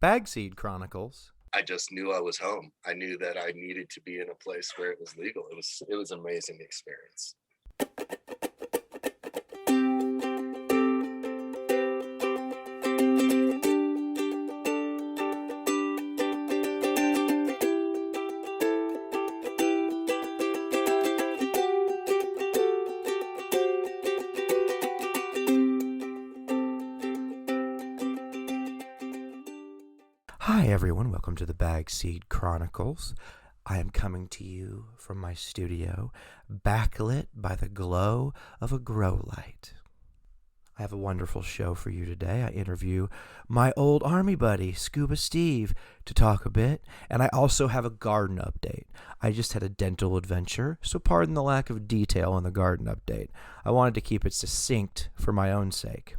Bagseed Chronicles. I just knew I was home. I knew that I needed to be in a place where it was legal. It was an amazing experience. Hi everyone, welcome to the Bagseed Chronicles. I am coming to you from my studio, backlit by the glow of a grow light. I have a wonderful show for you today. I interview my old army buddy, Scuba Steve, to talk a bit, and I also have a garden update. I just had a dental adventure, so pardon the lack of detail in the garden update. I wanted to keep it succinct for my own sake.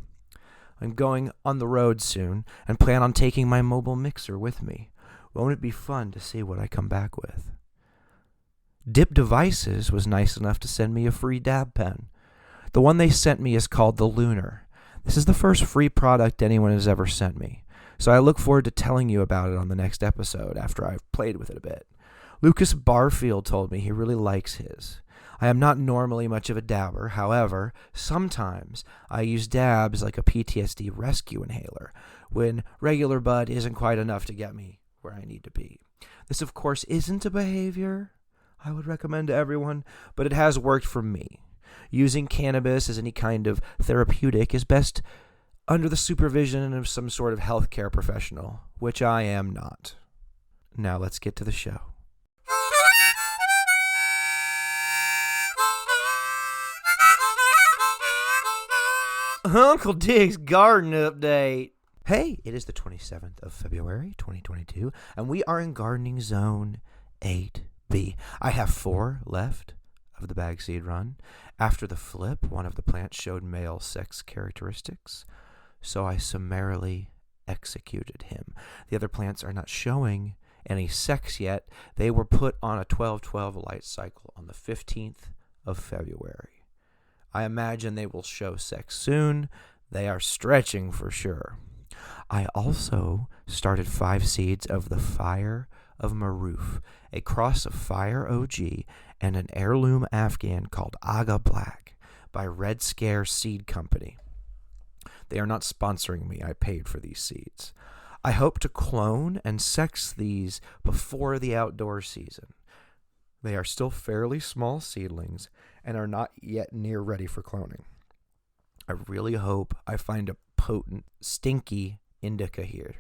I'm going on the road soon and plan on taking my mobile mixer with me. Won't it be fun to see what I come back with? Dip Devices was nice enough to send me a free dab pen. The one they sent me is called the Lunar. This is the first free product anyone has ever sent me, so I look forward to telling you about it on the next episode after I've played with it a bit. Lucas Barfield told me he really likes his. I am not normally much of a dabber, however, sometimes I use dabs like a PTSD rescue inhaler when regular bud isn't quite enough to get me where I need to be. This, of course, isn't a behavior I would recommend to everyone, but it has worked for me. Using cannabis as any kind of therapeutic is best under the supervision of some sort of healthcare professional, which I am not. Now let's get to the show. Uncle Dig's garden update. Hey, it is the 27th of February, 2022, and we are in gardening zone 8B. I have 4 left of the Bagseed run. After the flip, one of the plants showed male sex characteristics, so I summarily executed him. The other plants are not showing any sex yet. They were put on a 12-12 light cycle on the 15th of February. I imagine they will show sex soon. They are stretching for sure. I also started 5 seeds of the Fire of Maroof, a cross of Fire OG and an heirloom Afghan called Aga Black by Red Scare Seed Company. They are not sponsoring me. I paid for these seeds. I hope to clone and sex these before the outdoor season. They are still fairly small seedlings and are not yet near ready for cloning. I really hope I find a potent, stinky indica here.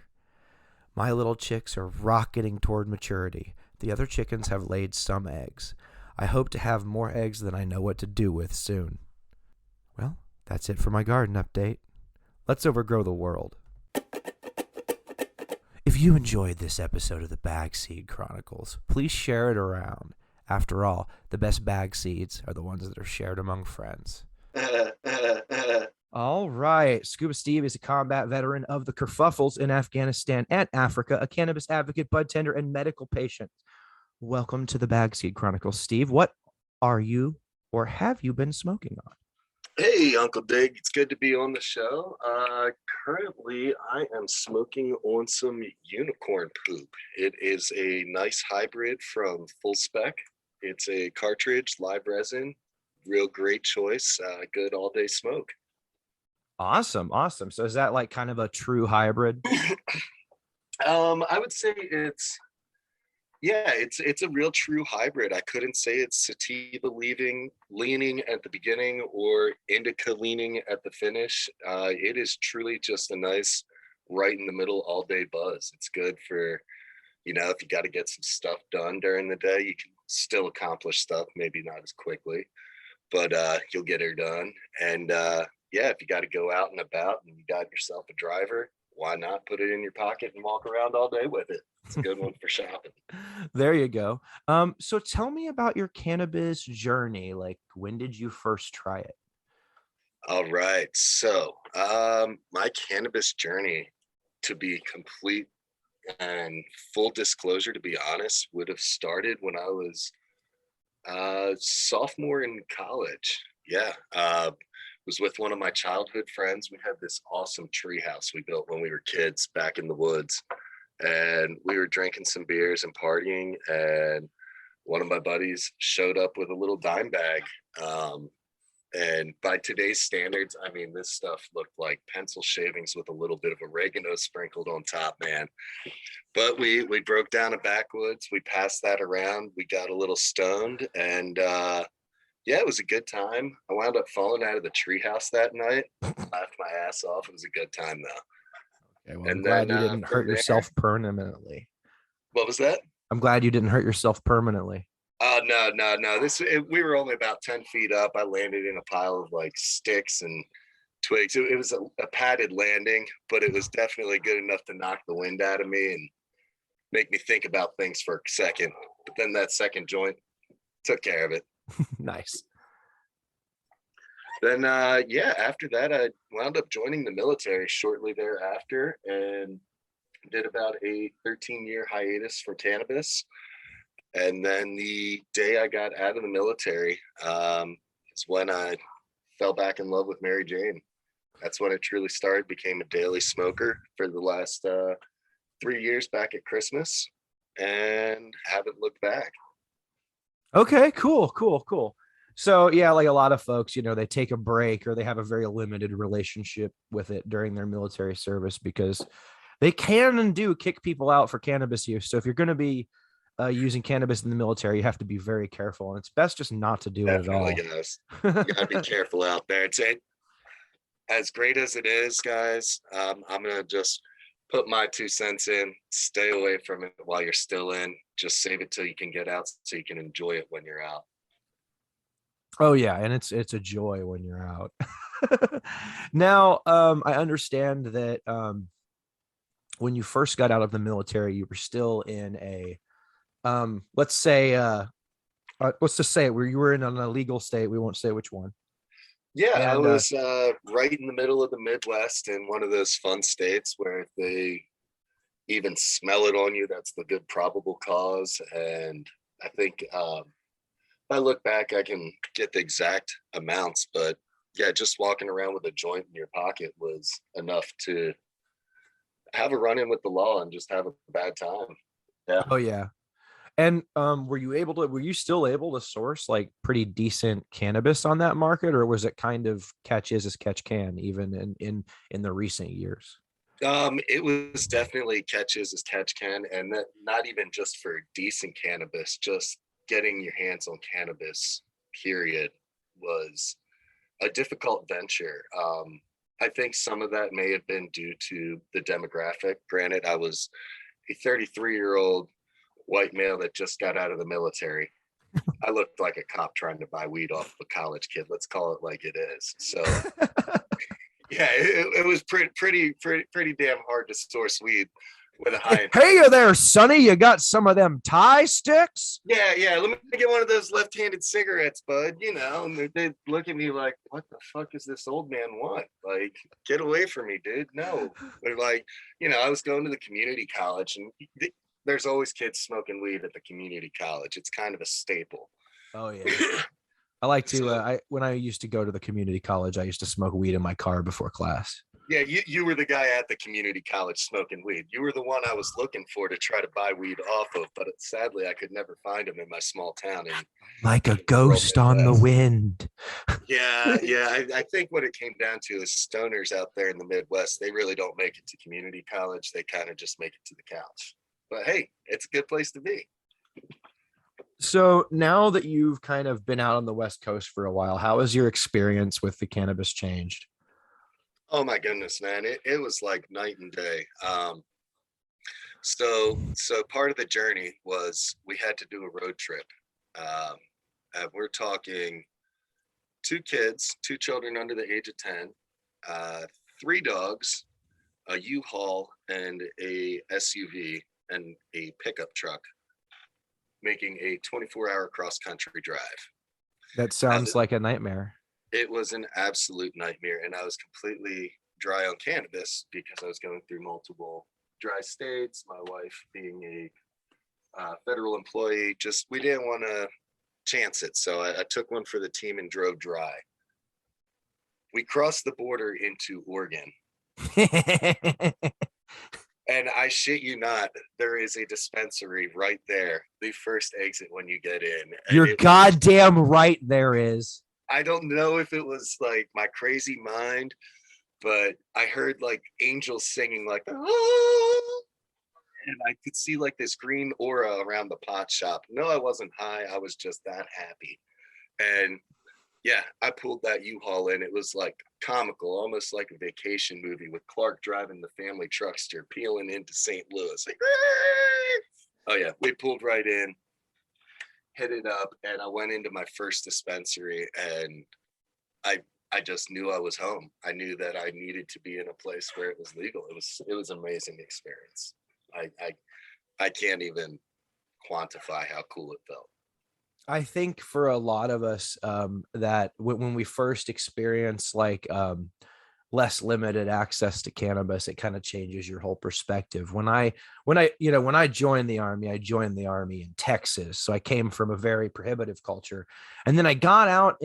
My little chicks are rocketing toward maturity. The other chickens have laid some eggs. I hope to have more eggs than I know what to do with soon. Well, that's it for my garden update. Let's overgrow the world. If you enjoyed this episode of the Bagseed Chronicles, please share it around. After all, the best bag seeds are the ones that are shared among friends. All right. Scuba Steve is a combat veteran of the kerfuffles in Afghanistan and Africa, a cannabis advocate, bud tender, and medical patient. Welcome to the Bagseed Chronicles, Steve. What are you or have you been smoking on? Hey, Uncle Dig. It's good to be on the show. Currently, I am smoking on some unicorn poop. It is a nice hybrid from Full Spec. It's a cartridge, live resin, real great choice. Good all-day smoke. Awesome. So is that like kind of a true hybrid? I would say it's a real true hybrid. I couldn't say it's sativa leaning at the beginning or indica leaning at the finish. It is truly just a nice right in the middle all day buzz. It's good for, if you got to get some stuff done during the day, you can still accomplish stuff, maybe not as quickly, but you'll get her done. And if you got to go out and about and you got yourself a driver, why not put it in your pocket and walk around all day with it? It's a good one for shopping. There you go. So tell me about your cannabis journey. Like, when did you first try it? All right. So my cannabis journey, to be complete and full disclosure, to be honest, would have started when I was sophomore in college. Was with one of my childhood friends. We had this awesome tree house we built when we were kids back in the woods. and we were drinking some beers and partying, and one of my buddies showed up with a little dime bag. And by today's standards, I mean, this stuff looked like pencil shavings with a little bit of oregano sprinkled on top, man. But we broke down a backwoods. We passed that around. We got a little stoned, and yeah, it was a good time. I wound up falling out of the treehouse that night. Laughed my ass off. It was a good time though. Okay, well, I'm And glad then you didn't hurt from there, yourself permanently. what was that? I'm glad you didn't hurt yourself permanently. No. We were only about 10 feet up. I landed in a pile of like sticks and twigs. It was a padded landing, but it was definitely good enough to knock the wind out of me and make me think about things for a second. But then that second joint took care of it. Nice. Then yeah, after that I wound up joining the military shortly thereafter and did about a 13-year hiatus for cannabis. And then the day I got out of the military is when I fell back in love with Mary Jane. That's when it truly started. Became a daily smoker for the last 3 years back at Christmas, and haven't looked back. Okay, cool. So yeah, like a lot of folks, they take a break or they have a very limited relationship with it during their military service because they can and do kick people out for cannabis use. So if you're going to be using cannabis in the military, you have to be very careful, and it's best just not to do Definitely, it at all. guys. You gotta be careful out there. It's as great as it is, guys. I'm gonna just put my 2 cents in. Stay away from it while you're still in. Just save it till you can get out, so you can enjoy it when you're out. Oh yeah, and it's a joy when you're out. Now, I understand that when you first got out of the military, you were still in a let's just say it, where you were in an illegal state. We won't say which one. Yeah, I And was right in the middle of the Midwest in one of those fun states where if they even smell it on you, that's the good probable cause. And I think if I look back, I can get the exact amounts, but yeah, just walking around with a joint in your pocket was enough to have a run in with the law and just have a bad time. Yeah. oh yeah. And were you still able to source like pretty decent cannabis on that market, or was it kind of catch as catch can even in the recent years? It was definitely catches as catch can, and that not even just for decent cannabis, just getting your hands on cannabis, period, was a difficult venture. I think some of that may have been due to the demographic. Granted, I was a 33-year-old white male that just got out of the military. I looked like a cop trying to buy weed off a college kid. Let's call it like it is. So yeah, it was pretty damn hard to source weed with a high. Hey there, Sonny, you got some of them tie sticks? Yeah. Let me get one of those left-handed cigarettes, bud. And they look at me like, "What the fuck is this old man want? Like, get away from me, dude." No, they're like, I was going to the community college, and there's always kids smoking weed at the community college. It's kind of a staple. Oh yeah. I like to So, when I used to go to the community college, I used to smoke weed in my car before class. yeah, you were the guy at the community college smoking weed. You were the one I was looking for to try to buy weed off of, but sadly I could never find him in my small town. And Like a ghost on the wind. yeah, I think what it came down to is stoners out there in the Midwest, they really don't make it to community college. They kind of just make it to the couch. But hey, it's a good place to be. So now that you've kind of been out on the West Coast for a while, how has your experience with the cannabis changed? Oh my goodness, man. It was like night and day. So part of the journey was we had to do a road trip. Um, we're talking 2 kids, 2 children under the age of 10, 3 dogs, a U-Haul, and a SUV and a pickup truck, making a 24-hour cross-country drive. That sounds like a nightmare. It was an absolute nightmare, and I was completely dry on cannabis because I was going through multiple dry states. My wife being a federal employee, just we didn't want to chance it, so I took one for the team and drove dry. We crossed the border into Oregon. And I shit you not, there is a dispensary right there, the first exit when you get in. And You're goddamn right there is. I don't know if it was like my crazy mind, but I heard like angels singing like, "Ah," and I could see like this green aura around the pot shop. No, I wasn't high. I was just that happy. And yeah, I pulled that U-Haul in. It was like comical, almost like a vacation movie with Clark driving the family truckster peeling into St. Louis. Like, oh yeah, we pulled right in, hit it up, and I went into my first dispensary, and I I just knew I was home. I knew that I needed to be in a place where it was legal. It was an amazing experience. I can't even quantify how cool it felt. I think for a lot of us, that when we first experience like less limited access to cannabis, it kind of changes your whole perspective. When I joined the army, I joined the army in Texas, so I came from a very prohibitive culture, and then I got out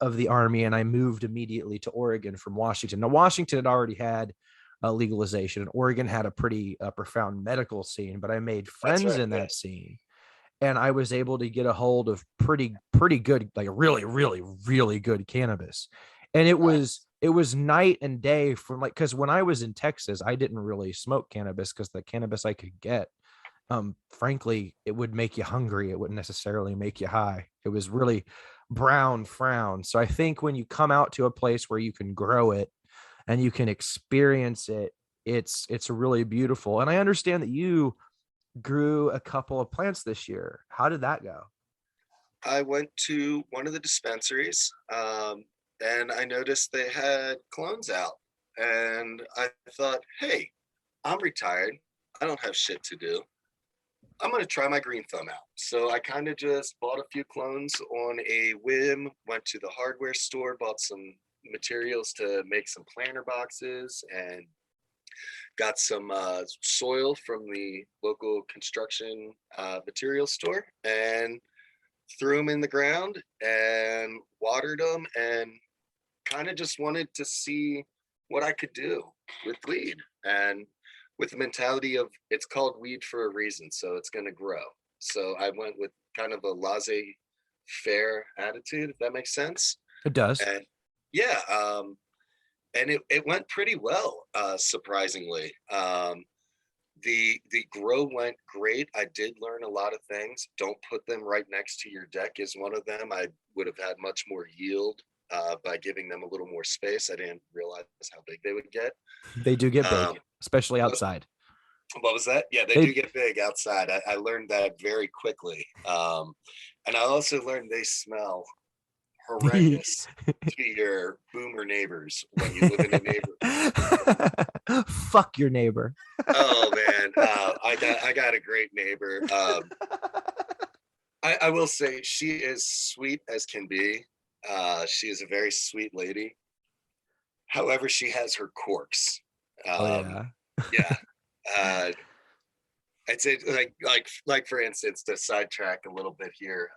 of the army and I moved immediately to Oregon from Washington. Now Washington had already had legalization, and Oregon had a pretty profound medical scene, but I made That's friends right. in Yeah. that scene, and I was able to get a hold of pretty good, like really, really, really good cannabis. And it was night and day from like, because when I was in Texas, I didn't really smoke cannabis because the cannabis I could get, frankly, it would make you hungry. It wouldn't necessarily make you high. It was really brown frown. So I think when you come out to a place where you can grow it and you can experience it, it's really beautiful. And I understand that you grew a couple of plants this year. How did that go? I went to one of the dispensaries, and I noticed they had clones out. And I thought, hey, I'm retired. I don't have shit to do. I'm going to try my green thumb out. So I kind of just bought a few clones on a whim, went to the hardware store, bought some materials to make some planter boxes, and got some soil from the local construction material store, and threw them in the ground and watered them, and kind of just wanted to see what I could do with weed, and with the mentality of it's called weed for a reason, so it's going to grow. So I went with kind of a laissez-faire attitude, if that makes sense. It does. And yeah, and it went pretty well, surprisingly. The grow went great. I did learn a lot of things. Don't put them right next to your deck is one of them. I would have had much more yield by giving them a little more space. I didn't realize how big they would get. They do get Um, big, especially what, outside. what was that? Yeah, they They do get big outside. I learned that very quickly. And I also learned they smell horrendous to your boomer neighbors when you live in a neighborhood. fuck your neighbor. Oh man, I got a great neighbor. I will say she is sweet as can be. She is a very sweet lady. However, she has her quirks. Oh Um, yeah. yeah, uh, I'd say like for instance, to sidetrack a little bit here,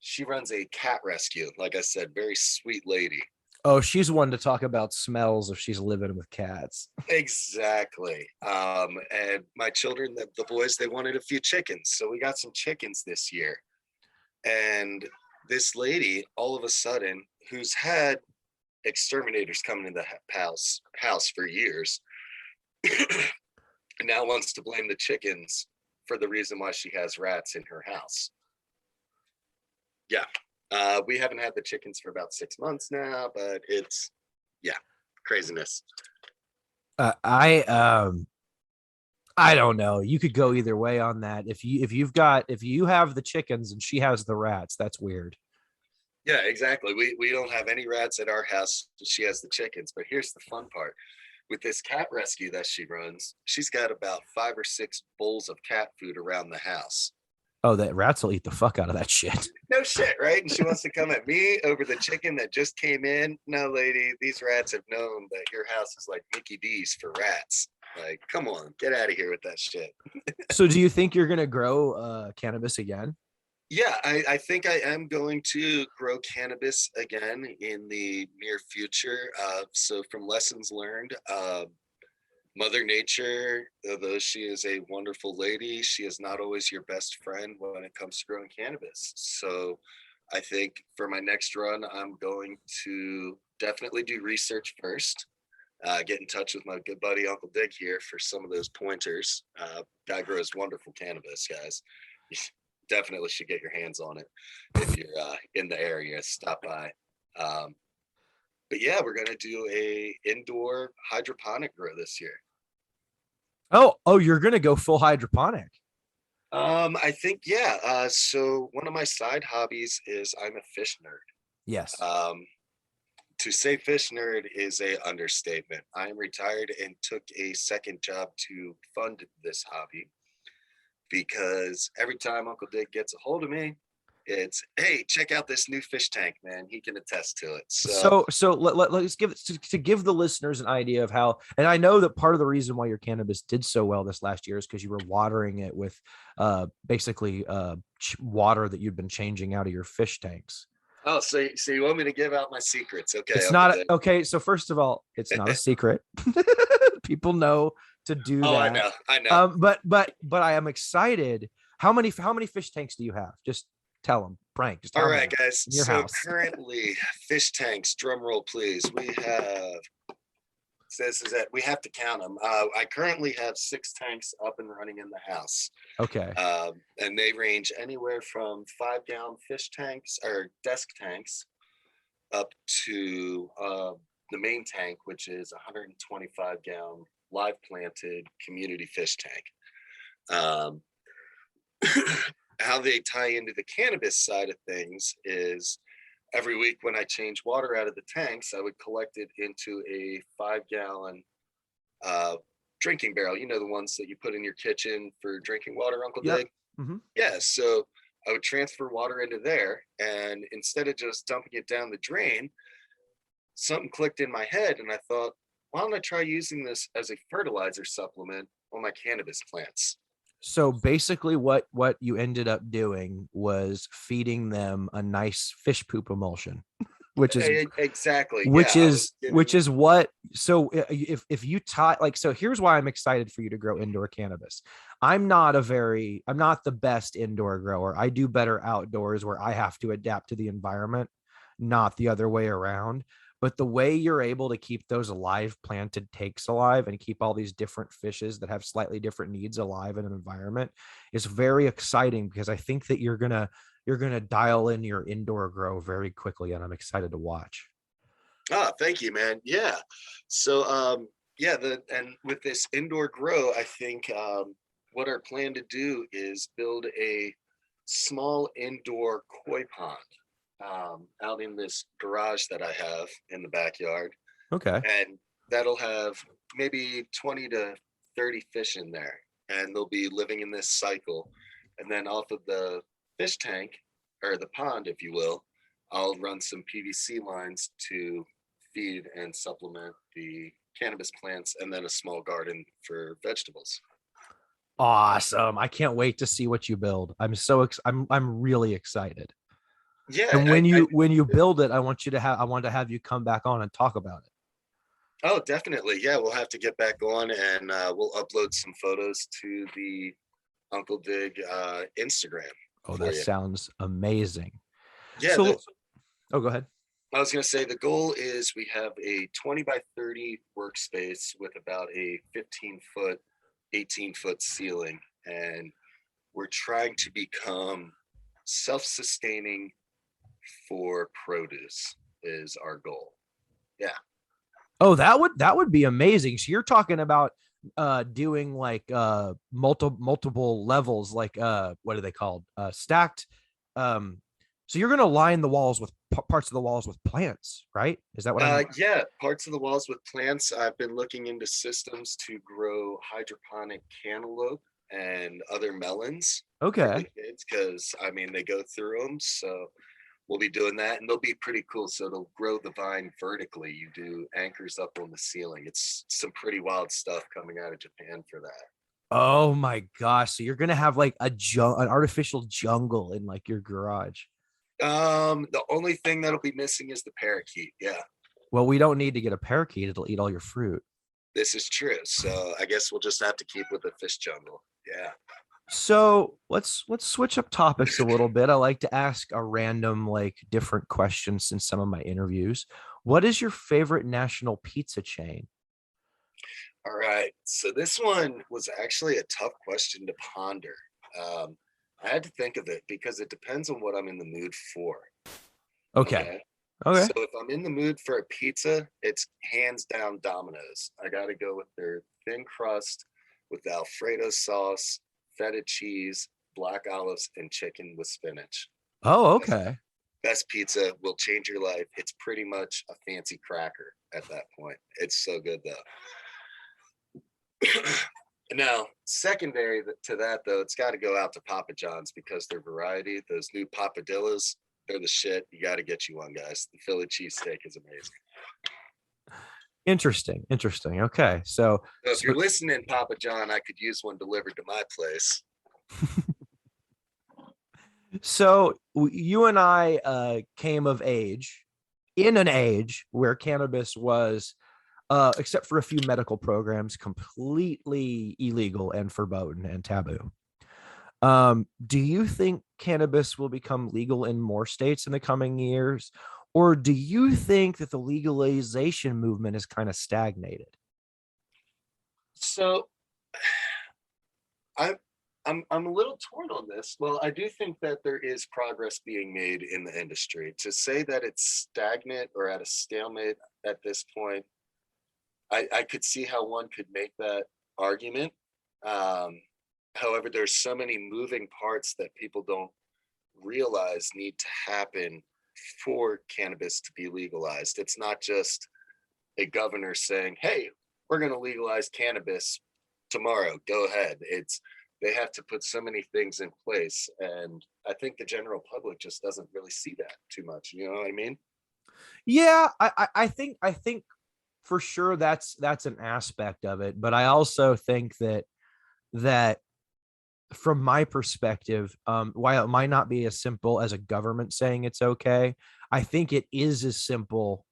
she runs a cat rescue. Like I said, very sweet lady. Oh, she's one to talk about smells if she's living with cats. Exactly. And my children, the boys, they wanted a few chickens, so we got some chickens this year. And this lady, all of a sudden, who's had exterminators coming in the house for years, now wants to blame the chickens for the reason why she has rats in her house. Yeah. We haven't had the chickens for about 6 months now, but it's, yeah, craziness. I don't know. You could go either way on that. If you have the chickens and she has the rats, that's weird. Yeah, exactly. We don't have any rats at our house. She has the chickens. But here's the fun part. With this cat rescue that she runs, she's got about 5 or 6 bowls of cat food around the house. Oh, that rats will eat the fuck out of that shit. No shit, right? And she wants to come at me over the chicken that just came in. No, lady, these rats have known that your house is like Mickey D's for rats. Like, come on, get out of here with that shit. So do you think you're gonna grow cannabis again? Yeah, I think I am going to grow cannabis again in the near future. So from lessons learned, Mother Nature, although she is a wonderful lady, she is not always your best friend when it comes to growing cannabis. So I think for my next run, I'm going to definitely do research first. Get in touch with my good buddy Uncle Dick here for some of those pointers. Guy grows wonderful cannabis, guys. You definitely should get your hands on it if you're in the area. Stop by. But yeah, we're gonna do a indoor hydroponic grow this year. Oh, you're gonna go full hydroponic. I think yeah. So one of my side hobbies is I'm a fish nerd. Yes. To say fish nerd is a understatement. I am retired and took a second job to fund this hobby because every time Uncle Dick gets a hold of me, it's hey, check out this new fish tank, man. He can attest to it. So let's give to give the listeners an idea of how, and I know that part of the reason why your cannabis did so well this last year is because you were watering it with basically water that you'd been changing out of your fish tanks. Oh, so you want me to give out my secrets? Okay. It's not okay. So first of all, it's not a secret. People know to do that. I know. But I am excited. How many fish tanks do you have? Just tell them. Prank. Just tell all them right, guys. in your so house. Currently, fish tanks. Drum roll, please. We have. This is it. We have to count them. I currently have 6 tanks up and running in the house. Okay. And they range anywhere from 5-gallon fish tanks or desk tanks up to the main tank, which is 125-gallon live planted community fish tank. How they tie into the cannabis side of things is every week when I change water out of the tanks, I would collect it into a 5-gallon drinking barrel. You know, the ones that you put in your kitchen for drinking water, Uncle Dig? Mm-hmm. Yeah, so I would transfer water into there, and instead of just dumping it down the drain, something clicked in my head, and I thought, why don't I try using this as a fertilizer supplement on my cannabis plants? So basically what you ended up doing was feeding them a nice fish poop emulsion, which is exactly which is what, so if you tie, like, so here's why I'm excited for you to grow indoor cannabis. I'm not the best indoor grower. I do better outdoors where I have to adapt to the environment, not the other way around. But the way you're able to keep those live planted takes alive and keep all these different fishes that have slightly different needs alive in an environment is very exciting, because I think that you're gonna dial in your indoor grow very quickly, and I'm excited to watch. Thank you, man. Yeah. So and with this indoor grow, I think what our plan to do is build a small indoor koi pond out in this garage that I have in the backyard. Okay. And that'll have maybe 20 to 30 fish in there, and they'll be living in this cycle. And then off of the fish tank, or the pond, if you will, I'll run some PVC lines to feed and supplement the cannabis plants, and then a small garden for vegetables. Awesome. I can't wait to see what you build. I'm really excited. Yeah. And when you build it, I want to have you come back on and talk about it. Oh, definitely. Yeah, we'll have to get back on, and we'll upload some photos to the Uncle Dig Instagram. Oh, that sounds amazing. Yeah. So, go ahead. I was going to say the goal is we have a 20 by 30 workspace with about a 15-foot, 18-foot ceiling, and we're trying to become self-sustaining for produce is our goal. Yeah. Oh, that would be amazing. So you're talking about doing like multiple levels, like what are they called? Stacked. So you're going to line the walls with parts of the walls with plants, right? Is that what I mean? Yeah, parts of the walls with plants. I've been looking into systems to grow hydroponic cantaloupe and other melons. Okay. Because I mean they go through them, so we'll be doing that, and they'll be pretty cool. So it'll grow the vine vertically. You do anchors up on the ceiling. It's some pretty wild stuff coming out of Japan for that. Oh my gosh! So you're gonna have like an artificial jungle in like your garage. The only thing that'll be missing is the parakeet. Yeah. Well, we don't need to get a parakeet. It'll eat all your fruit. This is true. So I guess we'll just have to keep with the fish jungle. Yeah. So let's switch up topics a little bit. I like to ask a random, like, different questions in some of my interviews. What is your favorite national pizza chain? All right. So this one was actually a tough question to ponder. Um, I had to think of it because it depends on what I'm in the mood for. Okay. Okay. Okay. So if I'm in the mood for a pizza, it's hands down Domino's. I got to go with their thin crust with Alfredo sauce, feta cheese, black olives, and chicken with spinach. Oh, Best, okay. best pizza will change your life. It's pretty much a fancy cracker at that point. It's so good though. Now, secondary to that though, it's got to go out to Papa John's because their variety, those new papadillas, they're the shit. You got to get you one, guys. The Philly cheesesteak is amazing. Interesting. Interesting. Okay. So, So if so you're listening, Papa John, I could use one delivered to my place. you and I came of age in an age where cannabis was, except for a few medical programs, completely illegal and verboten and taboo. Do you think cannabis will become legal in more states in the coming years? Or do you think that the legalization movement is kind of stagnated? So I, I'm a little torn on this. Well, I do think that there is progress being made in the industry. To say that it's stagnant or at a stalemate at this point, I could see how one could make that argument. Um, However, there's so many moving parts that people don't realize need to happen for cannabis to be legalized. It's not just a governor saying, "Hey, we're going to legalize cannabis tomorrow. Go ahead." It's they have to put so many things in place, and I think the general public just doesn't really see that too much. You know what I mean? Yeah, I think for sure that's an aspect of it, but I also think that from my perspective, while it might not be as simple as a government saying it's okay, I think it is as simple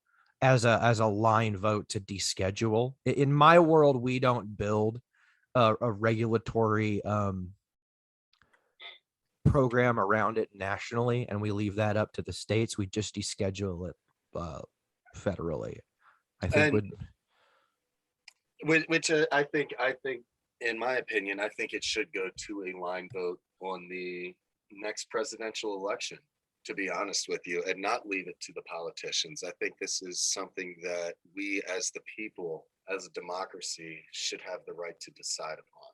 as a line vote to deschedule. In my world, we don't build a regulatory program around it nationally, and we leave that up to the states. We just deschedule it uh, federally. I think And would which I think, in my opinion, I think it should go to a line vote on the next presidential election. To be honest with you, and not leave it to the politicians. I think this is something that we, as the people, as a democracy, should have the right to decide upon.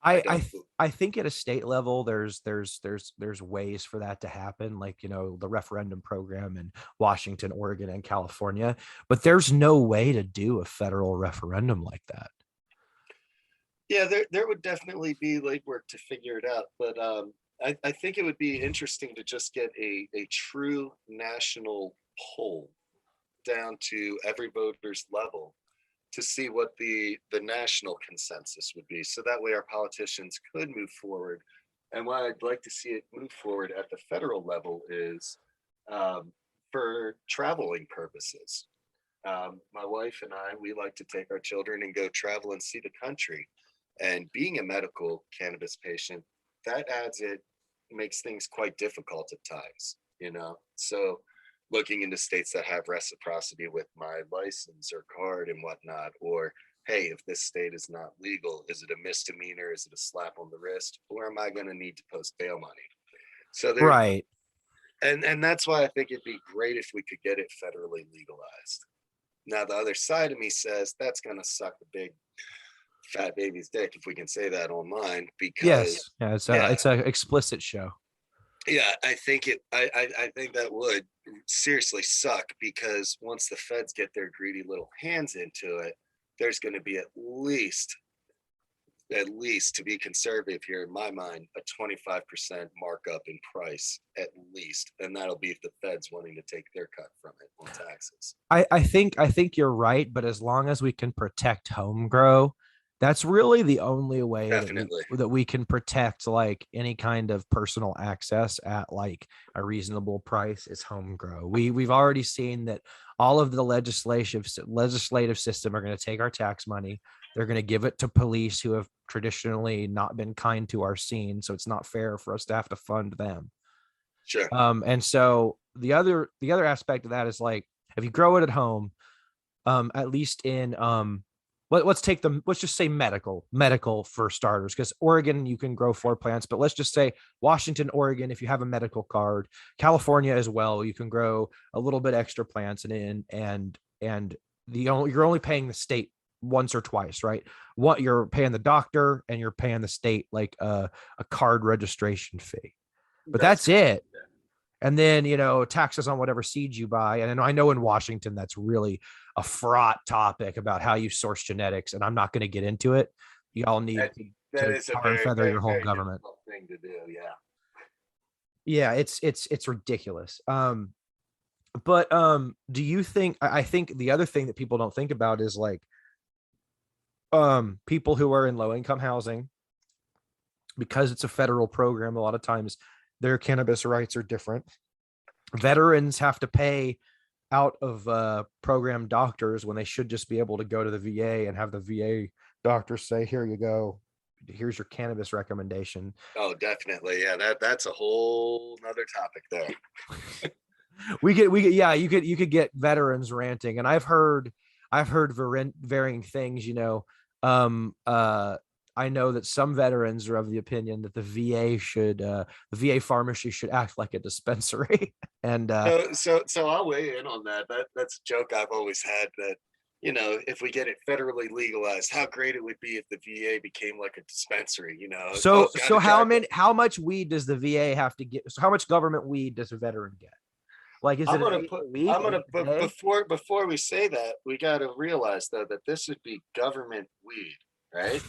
I I I don't. th- I think at a state level, there's ways for that to happen, like, the referendum program in Washington, Oregon, and California. But there's no way to do a federal referendum like that. Yeah, there would definitely be legwork to figure it out, but I think it would be interesting to just get a true national poll down to every voter's level to see what the national consensus would be. So that way our politicians could move forward. And why I'd like to see it move forward at the federal level is um, for traveling purposes. My wife and I, we like to take our children and go travel and see the country. And being a medical cannabis patient, that adds it, makes things quite difficult at times, you know? So looking into states that have reciprocity with my license or card and whatnot, or hey, if this state is not legal, is it a misdemeanor? Is it a slap on the wrist? Or am I going to need to post bail money? So there, Right. and that's why I think it'd be great if we could get it federally legalized. Now, the other side of me says that's going to suck the big fat baby's dick, if we can say that online, because Yes. Yeah. It's a yeah, explicit show. yeah, I think I think that would seriously suck because once the feds get their greedy little hands into it, there's going to be at least to be conservative here in my mind, a 25% markup in price at least, and that'll be if the feds wanting to take their cut from it on taxes. I think you're right, but as long as we can protect home grow, that's really the only way Definitely. that we can protect, like, any kind of personal access at, like, a reasonable price is home grow. We've already seen that all of the legislative system are going to take our tax money. They're going to give it to police who have traditionally not been kind to our scene. So it's not fair for us to have to fund them. Sure. And so the other aspect of that is like, if you grow it at home, at least in let's just say medical for starters, because Oregon you can grow 4 plants, but let's just say Washington, Oregon, if you have a medical card, California as well, you can grow a little bit extra plants and you're only paying the state once or twice, right? What you're paying the doctor and you're paying the state like a card registration fee, but that's it. And then, taxes on whatever seeds you buy. And I know in Washington, that's really a fraught topic about how you source genetics. And I'm not going to get into it. Y'all need that to is a tar and very, feather very, your whole very government. difficult thing to do. Yeah. Yeah, it's ridiculous. But do you think, I think the other thing that people don't think about is like people who are in low income housing, because it's a federal program, a lot of times their cannabis rights are different. Veterans have to pay out of program doctors when they should just be able to go to the VA and have the VA doctor say, here you go, here's your cannabis recommendation. Oh, definitely. Yeah, that's a whole nother topic there. Yeah, you could get veterans ranting, and I've heard varying things. I know that some veterans are of the opinion that the VA pharmacy should act like a dispensary. And so I'll weigh in on that. That's a joke I've always had, that if we get it federally legalized, how great it would be if the VA became like a dispensary. so how much weed does the VA have to get? So how much government weed does a veteran get? Like, is it I'm gonna put before we say that, we got to realize though that this would be government weed, right?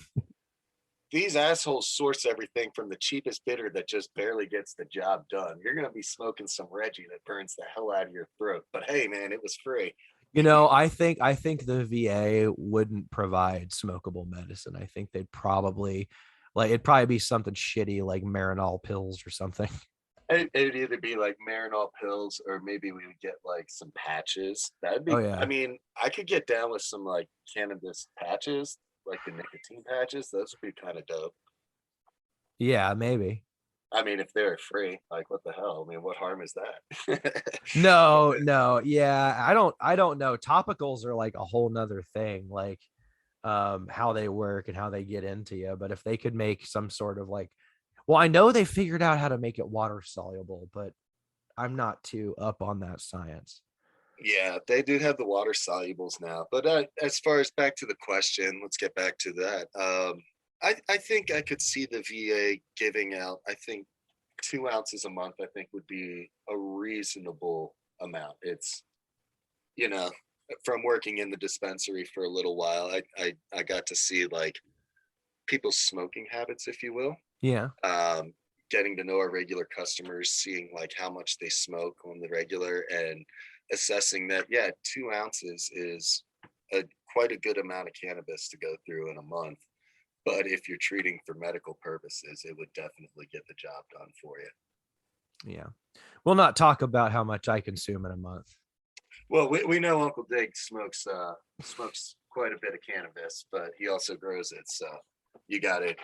These assholes source everything from the cheapest bidder that just barely gets the job done. You're going to be smoking some Reggie that burns the hell out of your throat. But hey, man, it was free. I think the VA wouldn't provide smokable medicine. I think they'd probably it'd probably be something shitty like Marinol pills or something. It'd either be like Marinol pills, or maybe we would get like some patches. That'd be, Oh yeah. I mean, I could get down with some like cannabis patches, like the nicotine patches. Those would be kind of dope. Yeah, maybe. I mean, if they're free, like what the hell? I mean, what harm is that? No. Yeah. I don't know. Topicals are like a whole nother thing, like how they work and how they get into you. But if they could make some sort of like, well, I know they figured out how to make it water soluble, but I'm not too up on that science. Yeah, they do have the water solubles now. But as far as back to the question, let's get back to that. I think I could see the VA giving out, I think 2 ounces a month, I think would be a reasonable amount. It's, you know, from working in the dispensary for a little while, I got to see like people's smoking habits, if you will. Yeah. Getting to know our regular customers, seeing like how much they smoke on the regular, and assessing that, yeah, 2 ounces is quite a good amount of cannabis to go through in a month. But if you're treating for medical purposes, it would definitely get the job done for you. Yeah. We'll not talk about how much I consume in a month. Well, we know Uncle Dig smokes quite a bit of cannabis, but he also grows it. So you got it.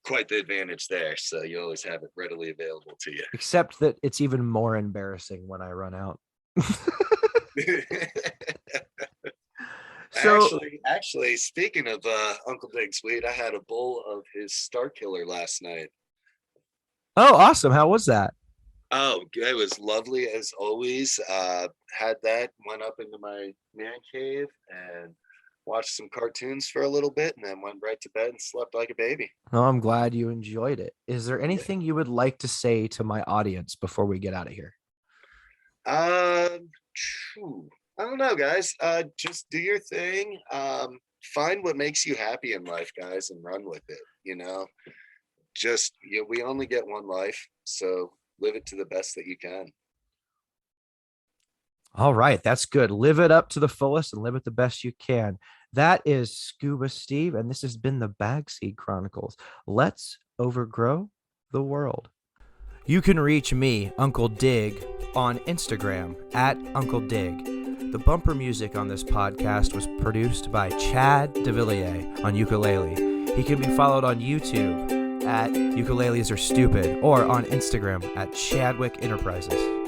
Quite the advantage there. So you always have it readily available to you. Except that it's even more embarrassing when I run out. So actually, speaking of Uncle Dig's weed, I had a bowl of his Star Killer last night. Oh, awesome. How was that? Oh, it was lovely as always. Had that, went up into my man cave and watched some cartoons for a little bit, and then went right to bed and slept like a baby. Oh, I'm glad you enjoyed it. Is there anything you would like to say to my audience before we get out of here? I don't know, guys. Just do your thing. Find what makes you happy in life, guys, and run with it. We only get one life, so live it to the best that you can. All right, that's good. Live it up to the fullest and live it the best you can. That is Scuba Steve, and this has been the Bagseed Chronicles. Let's overgrow the world. You can reach me, Uncle Dig, on Instagram at Uncle Dig. The bumper music on this podcast was produced by Chad DeVilliers on ukulele. He can be followed on YouTube at Ukuleles Are Stupid or on Instagram at Chadwick Enterprises.